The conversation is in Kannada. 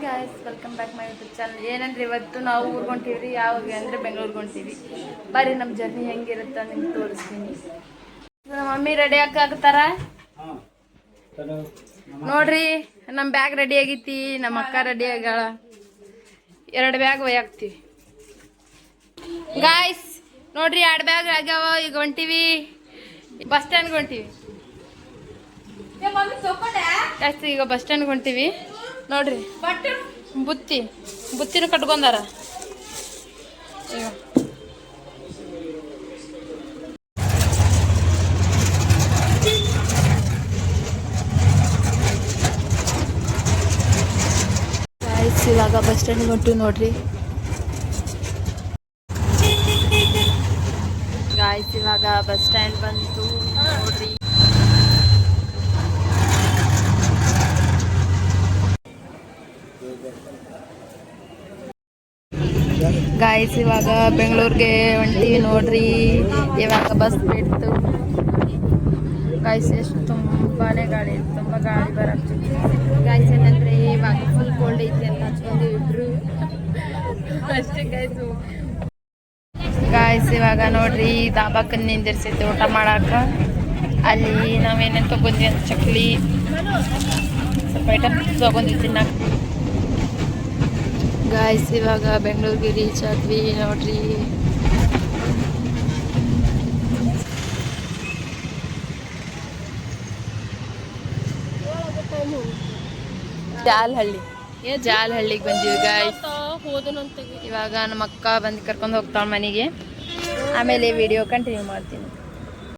Guys welcome back my YouTube channel. ಏನಂದ್ರೆ ಇವತ್ತು ನಾವು ಊರ್ಗೊಂತೀವಿ. ಯಾವಾಗ ಅಂದರೆ ಬೆಂಗಳೂರಿಗೆ ಹೊಂಟೀವಿ. ಬರ್ರಿ ನಮ್ಮ ಜರ್ನಿ ಹೆಂಗಿರುತ್ತೆ ನಿಮ್ಗೆ ತೋರಿಸ್ತೀನಿ. ನಮ್ಮ ಮಮ್ಮಿ ರೆಡಿ ಆಗ್ತಾರ ನೋಡ್ರಿ. ನಮ್ಮ ಬ್ಯಾಗ್ ರೆಡಿ ಆಗೈತಿ, ನಮ್ಮ ಅಕ್ಕ ರೆಡಿ ಆಗ್ಯಾಳ. 2 ಬ್ಯಾಗ್ ಒಯ್ಯಾಕ್ತೀವಿ ಗಾಯ್ಸ್. ನೋಡ್ರಿ 2 ಬ್ಯಾಗ್ ಆಗ್ಯಾವ. ಈಗ ಹೊಂಟೀವಿ, ಬಸ್ ಸ್ಟ್ಯಾಂಡ್ಗೆ ಹೊಂಟೀವಿ. ಈಗ ಬಸ್ ಸ್ಟ್ಯಾಂಡ್ಗೆ ಹೊಂಟೀವಿ ನೋಡ್ರಿ. ಬುತ್ತಿನೂ ಕಟ್ಕೊಂಡಾರ. ಈಗ ಇವಾಗ ಬಸ್ ಸ್ಟ್ಯಾಂಡ್ ಹೊಂಟು ನೋಡ್ರಿ ಗಾಯ್ಸ್. ಇವಾಗ ಬಸ್ ಸ್ಟ್ಯಾಂಡ್ ಬಂತು ನೋಡ್ರಿ. ಗಾಯ್ಸ್ ಇವಾಗ ಬೆಂಗಳೂರಿಗೆ ಹೊಂಟೀವಿ ನೋಡ್ರಿ. ಇವಾಗ ಬಸ್ ಬಿಡ್ತು ಗಾಯ್ಸ್. ಎಷ್ಟು ತುಂಬಾನೇ ಗಾಳಿ, ತುಂಬ ಗಾಳಿ ಬರಾಕ್ತಿತ್ತು ಗಾಯ್ಸ್. ಏನಂದ್ರೆ ಇವಾಗ ಫುಲ್ ಕೋಲ್ಡ್ ಐತಿ ಅಂತ ಹಚ್ಕೊಂಡಿವಿ ಇಬ್ರು ಅಷ್ಟೇ ಗಾಯ್ಸು. ಗಾಯ್ಸ್ ಇವಾಗ ನೋಡ್ರಿ ದಾಬಾಕ್ ನಿಂದಿರ್ಸೈತಿ ಊಟ ಮಾಡಾಕ. ಅಲ್ಲಿ ನಾವೇನೇನು ತಗೊಂಡ್ವಿ ಅಂತ ಚಕ್ಲಿ ಸ್ವಲ್ಪ ಐಟಮ್ ತಗೊಂಡ್ವಿ ತಿನ್ನಕ್ಕೆ ಗಾಯ್ಸ್. ಇವಾಗ ಬೆಂಗಳೂರಿಗೆ ರೀಚ್ ಆದ್ವಿ ನೋಡ್ರಿ. ಜಾಲಹಳ್ಳಿಗೆ ಬಂದೀವಿ ಗಾಯ್ಸ್. ಇವಾಗ ನಮ್ಮ ಅಕ್ಕ ಬಂದು ಕರ್ಕೊಂಡು ಹೋಗ್ತಾಳೆ ಮನೆಗೆ. ಆಮೇಲೆ ವಿಡಿಯೋ ಕಂಟಿನ್ಯೂ ಮಾಡ್ತೀನಿ.